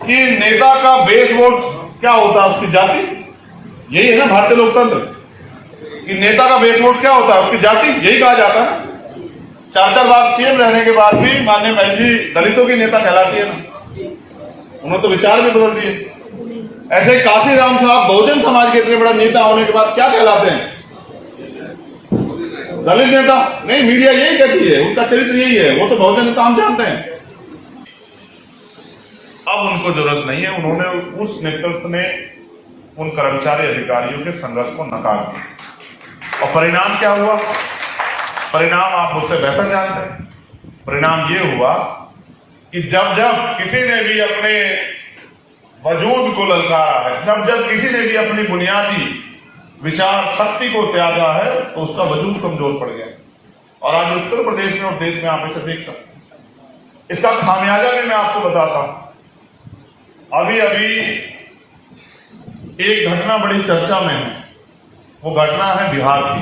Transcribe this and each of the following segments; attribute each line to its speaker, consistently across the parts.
Speaker 1: कि नेता का बेस वोट क्या होता है, उसकी जाति। यही है ना भारतीय लोकतंत्र, कि नेता का बेस वोट क्या होता है, उसकी जाति। यही कहा जाता है। 4 बार सीएम रहने के बाद भी माननीय बहन जी दलितों की नेता कहलाती है ना। उन्होंने तो विचार भी बदल दिए। ऐसे काशीराम साहब बहुजन समाज के इतने बड़ा नेता होने के बाद क्या कहलाते हैं? दलित नेता। नहीं, मीडिया यही कहती है, उनका चरित्र यही है, वो तो बहुजन नेता हम जानते हैं। अब उनको जरूरत नहीं है। उन्होंने, उस नेतृत्व ने उन कर्मचारी अधिकारियों के संघर्ष को नकार दिया और परिणाम क्या हुआ? परिणाम आप मुझसे बेहतर जानते हैं। परिणाम ये हुआ कि जब जब किसी ने भी अपने वजूद को ललकारा है, जब जब किसी ने भी अपनी बुनियादी विचार शक्ति को त्यागा है, तो उसका वजूद कमजोर पड़ गया। और आज उत्तर प्रदेश में और देश में आप इसे देख सकते हैं। इसका खामियाजा भी मैं आपको बताता हूं। अभी अभी एक घटना बड़ी चर्चा में है। वो घटना है बिहार की।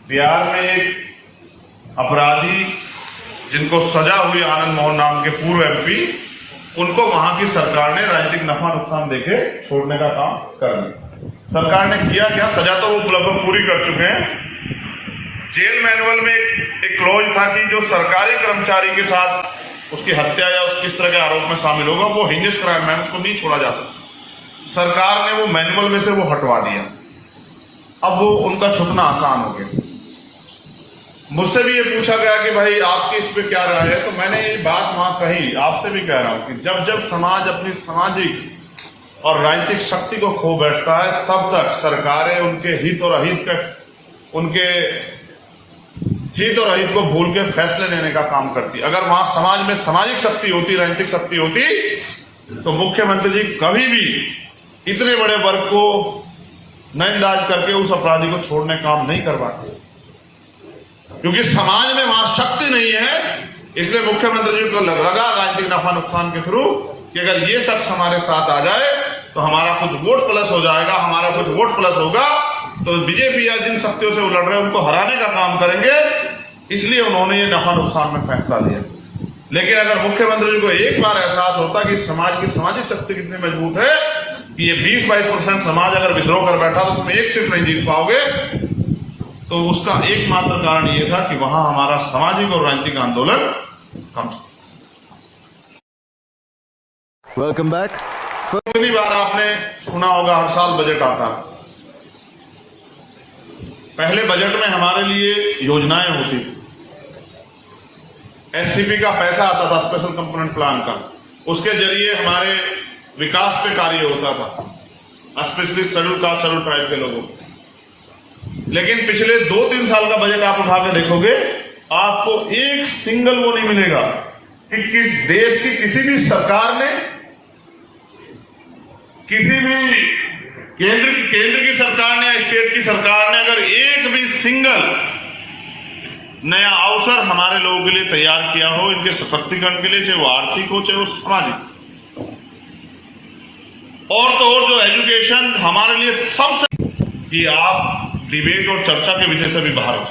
Speaker 1: बिहार में एक अपराधी जिनको सजा हुई, आनंद मोहन नाम के पूर्व एमपी, उनको वहां की सरकार ने राजनीतिक नफा नुकसान देके छोड़ने का काम कर दिया। सरकार ने किया क्या? सजा तो वो लगभग पूरी कर चुके हैं। जेल मैनुअल में एक क्लॉज था कि जो सरकारी कर्मचारी के साथ उसकी हत्या या इस तरह के आरोप में शामिल होगा, वो हिंजस क्राइम है, उसको नहीं छोड़ा जा सकता। सरकार ने वो मैनुअल में से वो हटवा दिया। अब वो उनका छुटना आसान हो गया। मुझसे भी ये पूछा गया कि भाई आपकी इस पे क्या राय है, तो मैंने ये बात वहां कही, आपसे भी कह रहा हूं कि जब जब समाज अपनी सामाजिक और राजनीतिक शक्ति को खो बैठता है, तब तक सरकारें उनके हित और अहित को भूल के फैसले लेने का काम करती। अगर वहां समाज में सामाजिक शक्ति होती, राजनीतिक शक्ति होती, तो मुख्यमंत्री जी कभी भी इतने बड़े वर्ग को नजरअंदाज करके उस अपराधी को छोड़ने काम नहीं करवाते। क्योंकि समाज में वहां शक्ति नहीं है, इसलिए मुख्यमंत्री जी को लगा राजनीतिक नफा नुकसान के थ्रू कि अगर ये शख्स हमारे साथ आ जाए तो हमारा कुछ वोट प्लस हो जाएगा, हमारा कुछ वोट प्लस होगा, तो बीजेपी या जिन शक्तियों से वो लड़ रहे हैं उनको हराने का काम करेंगे। इसलिए उन्होंने ये नफा नुकसान में फैसला लिया। लेकिन अगर मुख्यमंत्री जी को एक बार एहसास होता कि समाज की सामाजिक शक्ति कितनी मजबूत है, कि ये 20-22% समाज अगर विद्रोह कर बैठा तो तुम एक सीट नहीं जीत पाओगे, तो उसका एकमात्र कारण यह था कि वहां हमारा सामाजिक और राजनीतिक आंदोलन कम।
Speaker 2: Welcome back.
Speaker 1: कितनी बार आपने सुना होगा हर साल बजट आता है। पहले बजट में हमारे लिए योजनाएं होती थी। एससीपी का पैसा आता था, स्पेशल कंपोनेंट प्लान का, उसके जरिए हमारे विकास पे कार्य होता था, specially schedule caste schedule tribe के लोगों को। लेकिन पिछले 2-3 साल का बजट आप उठा के देखोगे, आपको एक सिंगल वो नहीं मिलेगा कि देश की किसी भी सरकार ने, किसी भी केंद्र की सरकार ने या स्टेट की सरकार ने अगर एक भी सिंगल नया अवसर हमारे लोगों के लिए तैयार किया हो, इनके सशक्तिकरण के लिए, चाहे वो आर्थिक हो चाहे वो सामाजिक, और तो और जो एजुकेशन हमारे लिए सबसे, कि आप डिबेट और चर्चा के विषय से भी बाहर हो।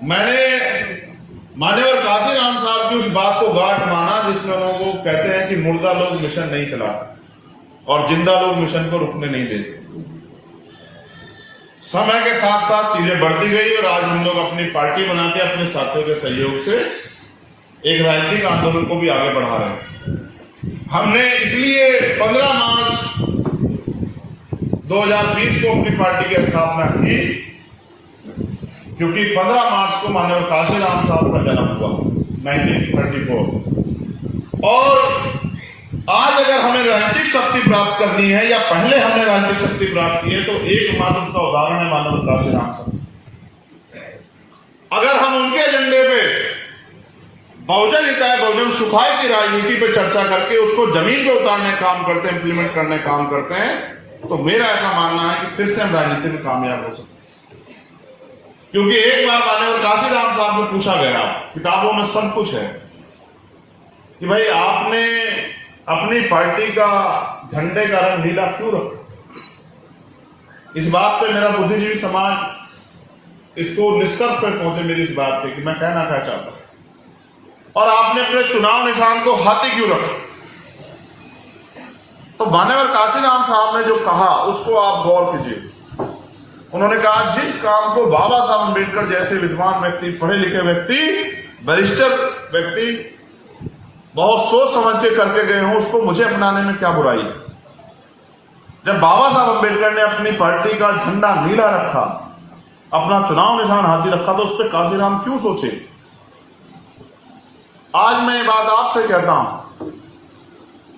Speaker 1: मैंने मान्यवर काशीराम साहब की उस बात को गांठ माना जिसमें उन्होंने कहते हैं कि मुर्दा लोग मिशन नहीं चलाते और जिंदा लोग मिशन को रुकने नहीं देते। समय के साथ साथ चीजें बढ़ती गई और आज हम लोग अपनी पार्टी बनाते अपने साथियों के सहयोग से एक राजनीतिक आंदोलन को भी आगे बढ़ा रहे हैं। हमने इसलिए 15 मार्च 2020 को अपनी पार्टी की स्थापना की, क्योंकि 15 मार्च को माननीय काशीराम साहब का जन्म हुआ 1934। और आज अगर हमें राजनीतिक शक्ति प्राप्त करनी है या पहले हमने राजनीतिक शक्ति प्राप्त की है, तो एकमात्र उसका उदाहरण है माननीय काशीराम साहब। अगर हम उनके एजेंडे पे बहुजन हिताय बहुजन सुखाय की राजनीति पे चर्चा करके उसको जमीन पे उतारने का काम करते हैं, इंप्लीमेंट करने का काम करते हैं, तो मेरा ऐसा मानना है कि फिर से हम राजनीति में कामयाब हो सकते हैं। क्योंकि एक बार माननीय काशीराम साहब से पूछा गया, किताबों में सब कुछ है, कि भाई आपने अपनी पार्टी का झंडे का रंग नीला क्यों रखा? इस बात पे मेरा बुद्धिजीवी समाज इसको निष्कर्ष पर पहुंचे मेरी इस बात पे कि मैं कहना क्या चाहता हूं और आपने अपने चुनाव निशान को हाथी क्यों रखा? तो मान्यवर काशीराम साहब ने जो कहा उसको आप गौर कीजिए। उन्होंने कहा जिस काम को बाबा साहब अम्बेडकर जैसे विद्वान व्यक्ति, पढ़े लिखे व्यक्ति, बैरिस्टर व्यक्ति बहुत सोच समझ के करके गए हों, उसको मुझे अपनाने में क्या बुराई है? जब बाबा साहब अम्बेडकर ने अपनी पार्टी का झंडा नीला रखा, अपना चुनाव निशान हाथी रखा, तो उस पर काशीराम क्यों सोचे? आज मैं ये बात आपसे कहता हूं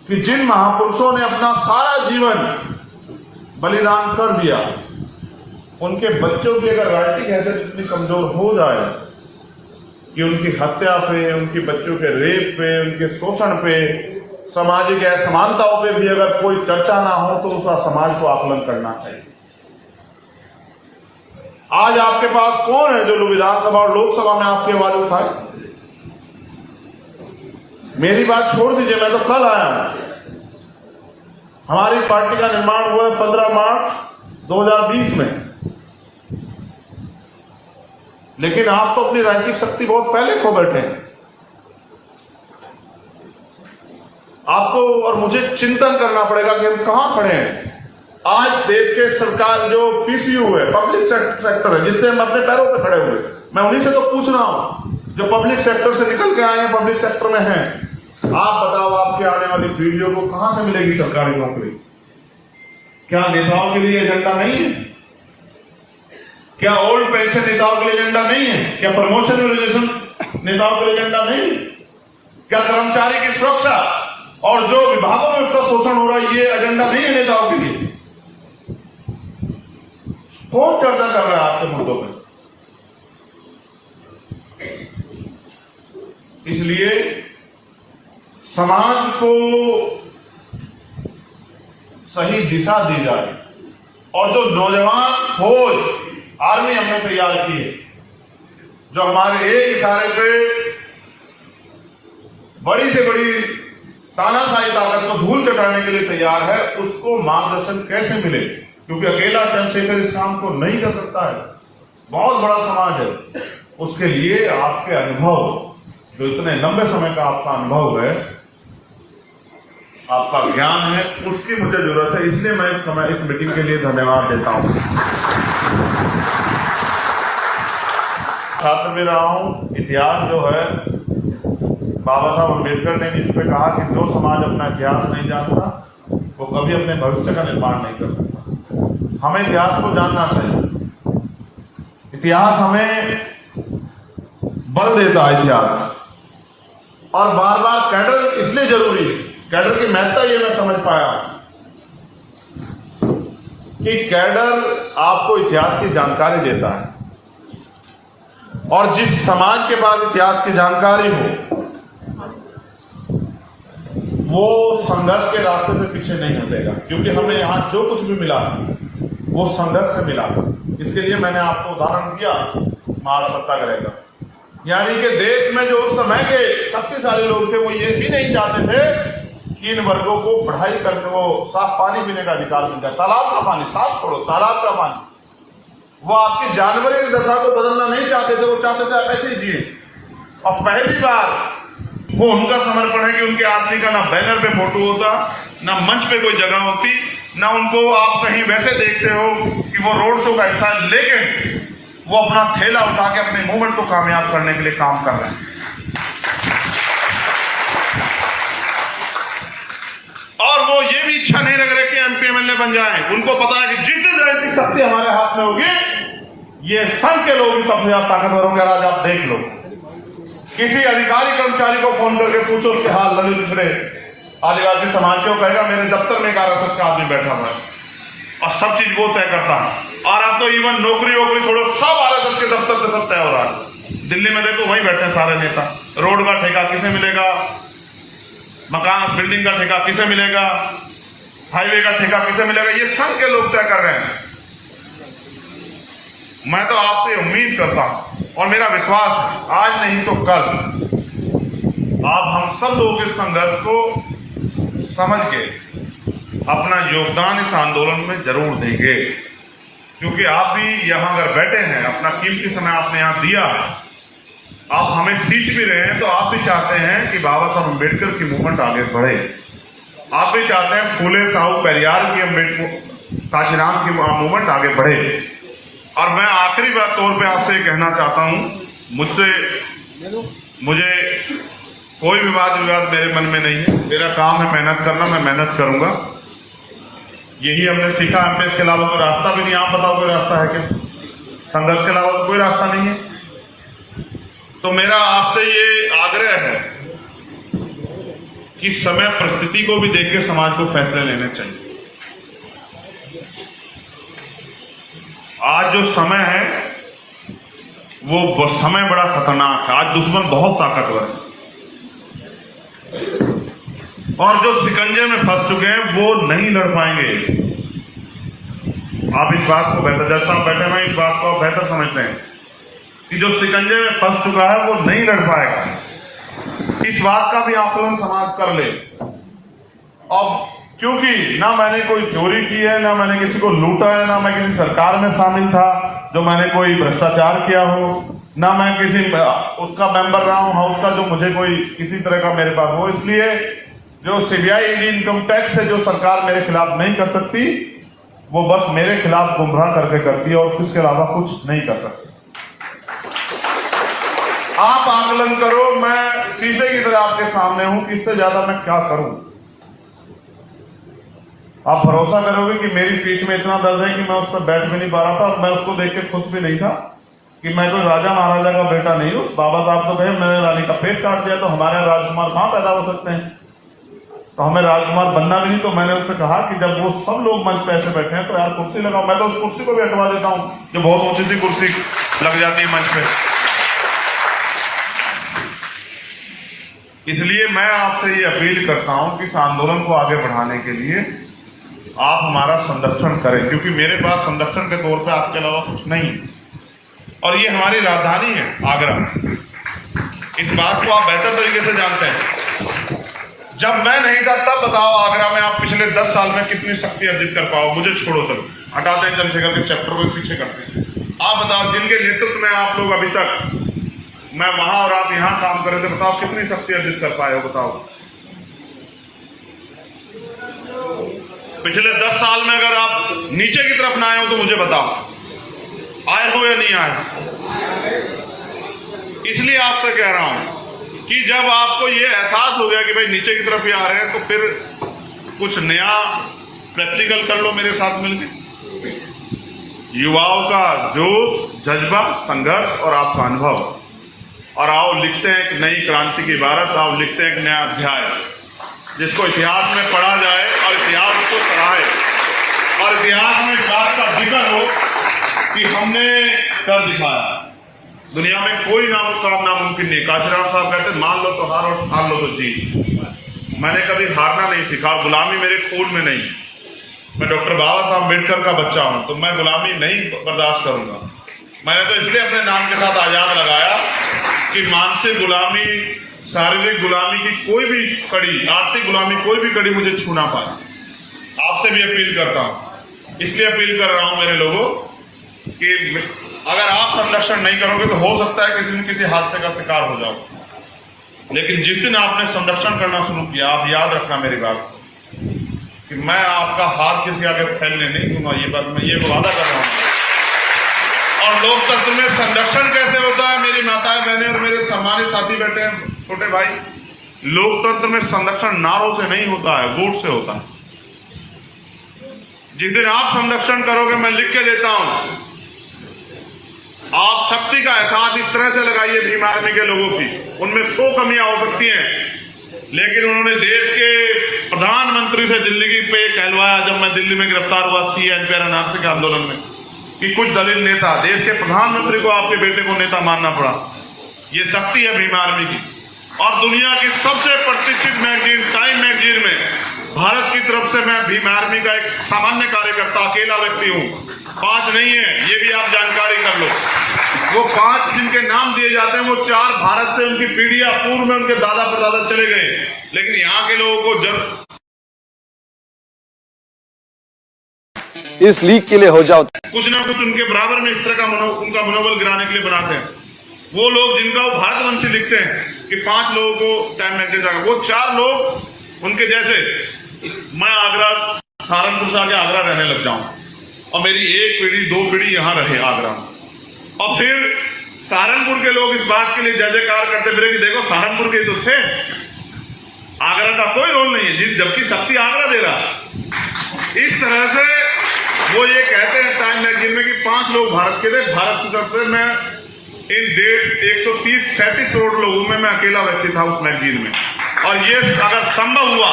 Speaker 1: कि जिन महापुरुषों ने अपना सारा जीवन बलिदान कर दिया, उनके बच्चों की अगर राजनीतिक हैसियत इतनी कमजोर हो जाए कि उनकी हत्या पे, उनके बच्चों के रेप पे, उनके शोषण पे, सामाजिक असमानताओं पे भी अगर कोई चर्चा ना हो, तो उसका समाज को आकलन करना चाहिए। आज आपके पास कौन है जो विधानसभा और लोकसभा में आपकी आवाज उठाए? मेरी बात छोड़ दीजिए, मैं तो कल आया हूं। हमारी पार्टी का निर्माण हुआ है 15 मार्च 2020 में, लेकिन आप तो अपनी राजनीतिक शक्ति बहुत पहले खो बैठे हैं। आपको और मुझे चिंतन करना पड़ेगा कि हम कहां खड़े हैं। आज देश के सरकार जो पीसीयू है, पब्लिक सेक्टर है, जिससे हम अपने पैरों पे खड़े हुए, मैं उन्हीं से तो पूछ रहा हूं जो पब्लिक सेक्टर से निकल के आए हैं, पब्लिक सेक्टर में हैं। आप बताओ, आपके आने वाली पीढ़ियों को कहां से मिलेगी सरकारी नौकरी? क्या नेताओं के लिए एजेंडा नहीं है? क्या ओल्ड पेंशन नेताओं के लिए एजेंडा नहीं है? क्या प्रमोशन रिजर्वेशन नेताओं के लिए एजेंडा नहीं है? क्या कर्मचारी की सुरक्षा और जो विभागों में उसका शोषण हो रहा है, ये एजेंडा नहीं है नेताओं के लिए? कौन चर्चा कर रहा है आपके मुद्दों पर? इसलिए समाज को सही दिशा दी जाए, और जो नौजवान फौज आर्मी हमने तैयार की है, जो हमारे एक इशारे पे बड़ी से बड़ी तानाशाही ताकत को धूल चटाने के लिए तैयार है, उसको मार्गदर्शन कैसे मिले? क्योंकि अकेला चंद्रशेखर इस काम को नहीं कर सकता है, बहुत बड़ा समाज है। उसके लिए आपके अनुभव, जो इतने लंबे समय का आपका अनुभव है, आपका ज्ञान है, उसकी मुझे जरूरत है। इसलिए मैं इस मीटिंग के लिए धन्यवाद देता हूं। छात्र भी रहा हूं। इतिहास जो है, बाबा साहब अम्बेडकर ने इस पे कहा कि जो समाज अपना इतिहास नहीं जानता वो कभी अपने भविष्य का निर्माण नहीं कर सकता। हमें इतिहास को जानना चाहिए। इतिहास हमें बल देता है, इतिहास। और बार बार कैडर इसलिए जरूरी है, कैडर की महत्ता ये मैं समझ पाया कि कैडर आपको इतिहास की जानकारी देता है, और जिस समाज के पास इतिहास की जानकारी हो, वो संघर्ष के रास्ते पे पीछे नहीं हटेगा। क्योंकि हमें यहां जो कुछ भी मिला वो संघर्ष से मिला। इसके लिए मैंने आपको उदाहरण दिया महाराष्ट्र सत्याग्रह का। यानी कि देश में जो उस समय के शक्तिशाली लोग थे, वो ये भी नहीं चाहते थे कि इन वर्गों को पढ़ाई करके वो साफ पानी पीने का अधिकार मिल जाए। तालाब का पानी, साफ छोड़ो, तालाब का पानी। वो आपकी जानवरी दशा को बदलना नहीं चाहते थे, वो चाहते थे आप ऐसे ही जिए। और पहली बार वो उनका समर्पण है कि उनके आदमी का ना बैनर पे फोटो होता, ना मंच पे कोई जगह होती, ना उनको आप कहीं वैसे देखते हो कि वो रोड शो का हिस्सा, लेकिन वो अपना थैला उठा के अपने मूवमेंट को कामयाब करने के लिए काम कर रहे हैं। और वो ये भी इच्छा नहीं रख रहे कि एमपी एमएलए बन जाएं। उनको पता है कि जितनी राजनीतिक शक्ति हमारे हाथ में होगी, ये संघ के लोग भी सबसे ज्यादा ताकतवर होंगे। आज आप देख लो, किसी अधिकारी कर्मचारी को फोन करके पूछो उसके हाल, ललित पिछड़े आदिवासी समाज के, कहेगा मेरे दफ्तर में एक आरएसएस का आदमी बैठा हुआ है और सब चीज वो तय करता है। और अब तो इवन नौकरी वोकरी छोड़ो, सब आरएसएस के दफ्तर पे सब तय हो रहा है। दिल्ली में देखो वहीं बैठे हैं सारे नेता। रोड का ठेका किसे मिलेगा, मकान बिल्डिंग का ठेका किसे मिलेगा, हाईवे का ठेका किसे मिलेगा, ये संघ के लोग तय कर रहे हैं। मैं तो आपसे उम्मीद करता हूं और मेरा विश्वास है, आज नहीं तो कल आप हम सब लोग इस संघर्ष को समझ के अपना योगदान इस आंदोलन में जरूर देंगे। क्योंकि आप भी यहां अगर बैठे हैं, अपना कीमती समय आपने यहां दिया, आप हमें सींच भी रहे हैं, तो आप भी चाहते हैं कि बाबा साहब अम्बेडकर की मूवमेंट आगे बढ़े। आप भी चाहते हैं फूले साहू पेरियार की काशीराम की मूवमेंट आगे बढ़े। और मैं आखिरी बात तौर पे आपसे कहना चाहता हूं, मुझे कोई विवाद मेरे मन में नहीं है। मेरा काम है मेहनत करना, मैं मेहनत करूंगा। यही हमने सीखा। हमने इसके अलावा कोई रास्ता भी नहीं। आप बताओ कोई रास्ता है क्या? संघर्ष के अलावा तो कोई रास्ता नहीं है। तो मेरा आपसे ये आग्रह है कि समय परिस्थिति को भी देख के समाज को फैसले लेने चाहिए। आज जो समय है वो समय बड़ा खतरनाक है। आज दुश्मन बहुत ताकतवर है और जो शिकंजे में फंस चुके हैं वो नहीं लड़ पाएंगे। आप इस बात को बेहतर, जज साहब बैठे हुए, इस बात को आप बेहतर समझते हैं कि जो शिकंजे में फंस चुका है वो नहीं लड़ पाएगा। इस बात का भी आकलन समाज कर ले। अब क्योंकि ना मैंने कोई चोरी की है, ना मैंने किसी को लूटा है, ना मैं किसी सरकार में शामिल था जो मैंने कोई भ्रष्टाचार किया हो, ना मैं किसी उसका मेंबर रहा हूं हाउस का जो मुझे कोई किसी तरह का मेरे पास हो। इसलिए जो सीबीआई इनकम टैक्स है जो सरकार मेरे खिलाफ नहीं कर सकती, वो बस मेरे खिलाफ गुमराह करके करती है और इसके अलावा कुछ नहीं कर सकती। आप आकलन करो। मैं शीशे की तरह आपके सामने हूं कि इससे ज्यादा मैं क्या करूं। आप भरोसा करोगे कि मेरी पीठ में इतना दर्द है कि मैं उस पर बैठ भी नहीं पा रहा था और मैं उसको देख के खुश भी नहीं था कि मैं कोई राजा महाराजा का बेटा नहीं हूं। बाबा साहब तो कहे मैंने रानी का पेट काट दिया, तो हमारे राजकुमार कहां पैदा हो सकते हैं? तो हमें राजकुमार बनना भी नहीं। तो मैंने उससे कहा कि जब वो सब लोग मंच पे ऐसे बैठे हैं तो यार कुर्सी लगाओ। मैं तो उस कुर्सी को भी हटवा देता हूं जो बहुत ऊंची सी कुर्सी लग जाती है मंच पे। इसलिए मैं आपसे ये अपील करता हूं कि इस आंदोलन को आगे बढ़ाने के लिए आप हमारा संरक्षण करें, क्योंकि मेरे पास संरक्षण के तौर पे आपके अलावा कुछ नहीं। और ये हमारी राजधानी है आगरा। इस बात को आप बेहतर तरीके से जानते हैं। जब मैं नहीं था तब बताओ आगरा में आप पिछले 10 साल में कितनी शक्ति अर्जित कर पाओ। मुझे छोड़ो, तब हटाते हैं चंद्रशेखर के चैप्टर को पीछे करते हैं। आप बताओ जिनके नेतृत्व में आप लोग अभी तक, मैं वहां और आप यहां काम कर रहे थे, बताओ कितनी शक्ति अर्जित कर पाए हो? बताओ पिछले 10 साल में अगर आप नीचे की तरफ ना आए हो तो मुझे बताओ, आए हो या नहीं आए? इसलिए आपसे कह रहा हूं कि जब आपको ये एहसास हो गया कि भाई नीचे की तरफ ही आ रहे हैं, तो फिर कुछ नया प्रैक्टिकल कर लो मेरे साथ मिलकर। युवाओं का जोश, जज्बा, संघर्ष और आपका अनुभव, और आओ लिखते हैं एक नई क्रांति की इबारत। आओ लिखते हैं एक नया अध्याय जिसको इतिहास में पढ़ा जाए और इतिहास को सराहे और इतिहास में इस बात का जिक्र हो कि हमने कर दिखाया। दुनिया में कोई काम नामुमकिन नहीं। काशीराम साहब कहते हैं मान लो तो हार और हार लो तो जीत। मैंने कभी हारना नहीं सीखा। गुलामी मेरे खून में नहीं। मैं डॉक्टर बाबा साहब अम्बेडकर का बच्चा हूं, तो मैं गुलामी नहीं बर्दाश्त करूंगा। मैंने तो इसलिए अपने नाम के साथ आजाद लगाया कि मानसिक गुलामी, शारीरिक गुलामी की कोई भी कड़ी, आर्थिक गुलामी कोई भी कड़ी मुझे छू ना पाए। आपसे भी अपील करता हूं, इसलिए अपील कर रहा हूं मेरे लोगों कि अगर आप संरक्षण नहीं करोगे तो हो सकता है किसी न किसी हादसे का शिकार हो जाओ, लेकिन जिस दिन आपने संरक्षण करना शुरू किया, आप याद रखना मेरी बात कि मैं आपका हाथ किसी आगे फैलने नहीं दूंगा। ये बात मैं ये वादा कर रहा हूं। और लोकतंत्र में संरक्षण कैसे होता है? मेरी माताएं बहनें और मेरे सम्मानित साथी बैठे हैं, छोटे भाई, लोकतंत्र में संरक्षण नारों से नहीं होता है, वोट से होता है। जिस दिन आप संरक्षण करोगे, मैं लिख के देता हूं, आप शक्ति का एहसास इस तरह से लगाइए भीम आर्मी के लोगों की। उनमें 100 कमियां हो सकती हैं, लेकिन उन्होंने देश के प्रधानमंत्री से दिल्ली पे कहलवाया, जब मैं दिल्ली में गिरफ्तार हुआ CNPR के आंदोलन में, कि कुछ दलित नेता, देश के प्रधानमंत्री को आपके बेटे को नेता मानना पड़ा। ये शक्ति है भीम आर्मी की। और दुनिया की सबसे प्रतिष्ठित मैगजीन टाइम मैगजीन में भारत की तरफ से मैं भीम आर्मी का एक सामान्य कार्यकर्ता, अकेला व्यक्ति हूं। 5 नहीं है, ये भी आप जानकारी कर लो। वो 5 जिनके नाम दिए जाते हैं, वो 4 भारत से उनकी पीढ़ियां पूर्व में उनके दादा परदादा चले गए, लेकिन यहाँ के लोगों को जब
Speaker 3: इस लीग के लिए हो जाओ,
Speaker 1: कुछ ना कुछ उनके बराबर में इस तरह का उनका मनोबल गिराने के लिए बनाते हैं। वो लोग जिनका वो भारतवंशी लिखते हैं कि 5 लोगों को टाइम मैगजीन जाएगा, वो 4 लोग उनके जैसे मैं आगरा सहारनपुर से आके आगरा रहने लग जाऊं और मेरी 1 पीढ़ी 2 पीढ़ी यहां रहे आगरा, और फिर सहारनपुर के लोग इस बात के लिए जय जयकार करते फिरे कि देखो सहारनपुर के तो थे, आगरा का कोई रोल नहीं है, जबकि शक्ति आगरा दे रहा। इस तरह से वो ये कहते हैं टाइम मैगजीन में कि 5 लोग भारत के थे, भारत की तरफ से मैं इन 137 करोड़ लोगों में मैं अकेला व्यक्ति था उस मैगजीन में। और ये अगर संभव हुआ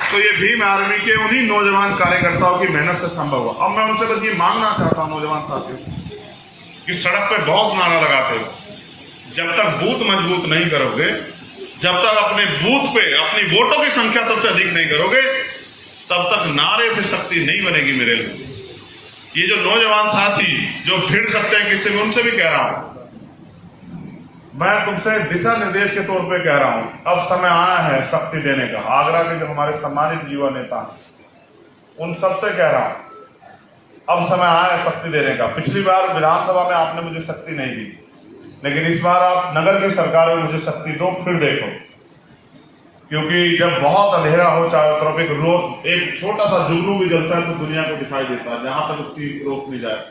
Speaker 1: तो ये भीम आर्मी के उन्हीं नौजवान कार्यकर्ताओं की मेहनत से संभव हुआ। अब मैं उनसे बस ये मांगना चाहता हूं नौजवान साथियों कि सड़क पे बहुत नारा लगाते हो, जब तक बूथ मजबूत नहीं करोगे, जब तक अपने बूथ पे अपनी वोटों की संख्या सबसे अधिक नहीं करोगे, तब तक नारे से शक्ति नहीं बनेगी मेरे लिए। ये जो नौजवान साथी जो भिड़ सकते हैं किसी में, उनसे भी कह रहा हूं, मैं तुमसे दिशा निर्देश के तौर पे कह रहा हूं, अब समय आया है शक्ति देने का। आगरा के जो हमारे सम्मानित युवा नेता हैं उन सबसे कह रहा हूं, अब समय आया है शक्ति देने का। पिछली बार विधानसभा में आपने मुझे शक्ति नहीं दी, लेकिन इस बार आप नगर की सरकार में मुझे शक्ति दो, फिर देखो। क्योंकि जब बहुत अंधेरा हो चारों तरफ, एक छोटा सा जुगनू भी जलता है तो दुनिया को दिखाई देता है, जहां तक उसकी रोशनी जाए।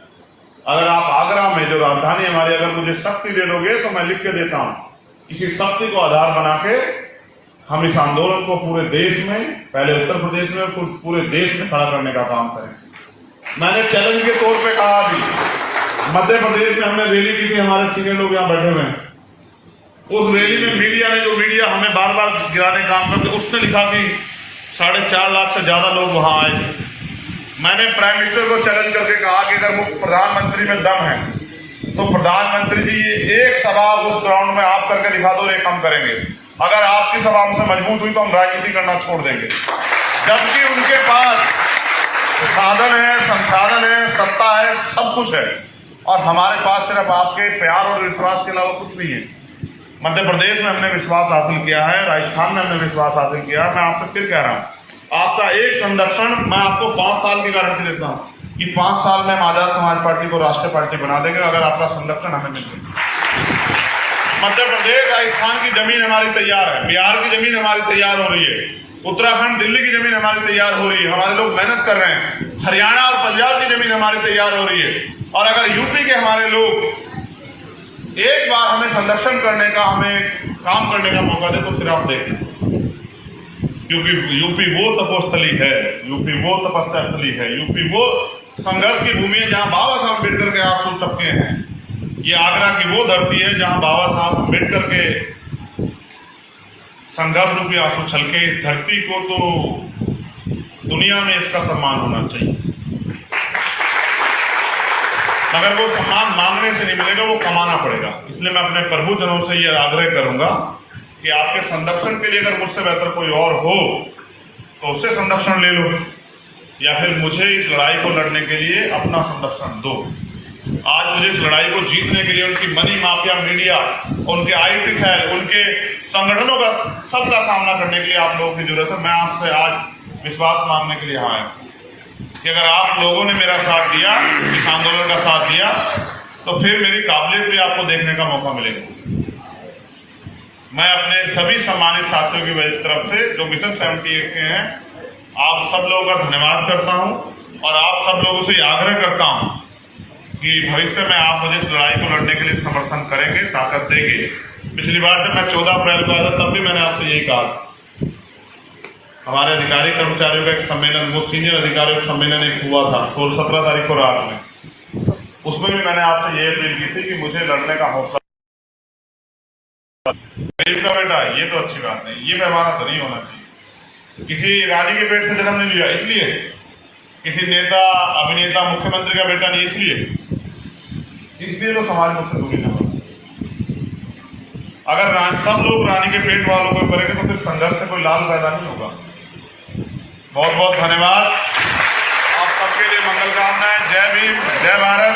Speaker 1: अगर आप आगरा में जो राजधानी हमारी, अगर मुझे शक्ति दे दोगे तो मैं लिख के देता हूं, इसी शक्ति को आधार बना के हम इस आंदोलन को पूरे देश में, पहले उत्तर प्रदेश में, पूरे देश में खड़ा करने का काम करें। मैंने चैलेंज के तौर पे कहा भी, मध्य प्रदेश में हमने रैली की थी, हमारे सीनियर लोग यहाँ बैठे हुए हैं। उस रैली में मीडिया ने, जो मीडिया हमें बार बार गिराने काम करते, उसने लिखा कि 4.5 लाख से ज्यादा लोग वहां आए थे। मैंने प्राइम मिनिस्टर को चैलेंज करके कहा कि अगर प्रधानमंत्री में दम है तो प्रधानमंत्री जी एक सभा उस ग्राउंड में आप करके दिखा दो, एक हम करेंगे। अगर आपकी सभा हमसे मजबूत हुई तो हम राजनीति करना छोड़ देंगे। जबकि उनके पास साधन है, संसाधन है, सत्ता है, सब कुछ है, और हमारे पास सिर्फ आपके प्यार और विश्वास के अलावा कुछ नहीं है। मध्य प्रदेश में हमने विश्वास हासिल किया है, राजस्थान में हमने विश्वास हासिल किया है। मैं आपसे फिर कह रहा हूं, आपका एक संरक्षण, मैं आपको 5 साल की गारंटी देता हूं कि 5 साल में हम आजाद समाज पार्टी को राष्ट्रीय पार्टी बना देंगे, अगर आपका संरक्षण हमें मिल जाए। मध्य प्रदेश, राजस्थान की जमीन हमारी तैयार है, बिहार की जमीन हमारी तैयार हो रही है, उत्तराखंड, दिल्ली की जमीन हमारी तैयार हो रही है, हमारे लोग मेहनत कर रहे हैं, हरियाणा और पंजाब की जमीन हमारी तैयार हो रही है। और अगर यूपी के हमारे लोग एक बार हमें संरक्षण करने का, हमें काम करने का मौका दे तो फिर आप देखें, क्योंकि यूपी वो तपोस्थली है, यूपी वो तपस्या स्थली है, यूपी वो संघर्ष की भूमि है जहां बाबा साहब अम्बेडकर के आंसू टपके हैं। ये आगरा की वो धरती है जहां बाबा साहब अम्बेडकर के संघर्ष रूपी आंसू छलके। इस धरती को तो दुनिया में इसका सम्मान होना चाहिए, मगर वो सम्मान मांगने से नहीं मिलेगा, वो कमाना पड़ेगा। इसलिए मैं अपने प्रभुजनों से ये आग्रह करूंगा कि आपके संरक्षण के लिए अगर मुझसे बेहतर कोई और हो तो उससे संरक्षण ले लो, या फिर मुझे इस लड़ाई को लड़ने के लिए अपना संरक्षण दो। आज मुझे इस लड़ाई को जीतने के लिए उनकी मनी माफिया मीडिया, उनके आईटी सेल, उनके संगठनों का सबका सामना करने के लिए आप लोगों की जरूरत है। मैं आपसे आज विश्वास मांगने के लिए आया हूं कि अगर आप लोगों ने मेरा साथ दिया, इस आंदोलन का साथ दिया, तो फिर मेरी काबिलियत भी आपको देखने का मौका मिलेगा। मैं अपने सभी सम्मानित साथियों की तरफ से जो मिशन 78 के हैं, आप सब लोगों का धन्यवाद करता हूं, और आप सब लोगों से आग्रह करता हूं कि भविष्य में आप मुझे इस लड़ाई को लड़ने के लिए समर्थन करेंगे, ताकत देंगे। पिछली बार जब मैं 14 अप्रैल को आया था, तब भी मैंने आपसे यही कहा। हमारे अधिकारी कर्मचारियों का एक सम्मेलन, वो सीनियर अधिकारियों का सम्मेलन एक हुआ था 17 तारीख को रात में, उसमें भी मैंने आपसे ये अपील की थी कि मुझे लड़ने का हौसला। गरीब का बेटा, ये तो अच्छी बात नहीं, ये पैमाना तो नहीं होना चाहिए। किसी रानी के पेट से जन्म नहीं लिया इसलिए, किसी नेता, अभिनेता, मुख्यमंत्री का बेटा नहीं इसलिए तो समाज मुझसे दूरी न हो। अगर सब लोग रानी के पेट वालों को करेंगे तो फिर संघर्ष से कोई लाभ पैदा नहीं होगा। बहुत बहुत धन्यवाद, आप सबके लिए मंगल कामनाएं। जय भीम, जय भारत।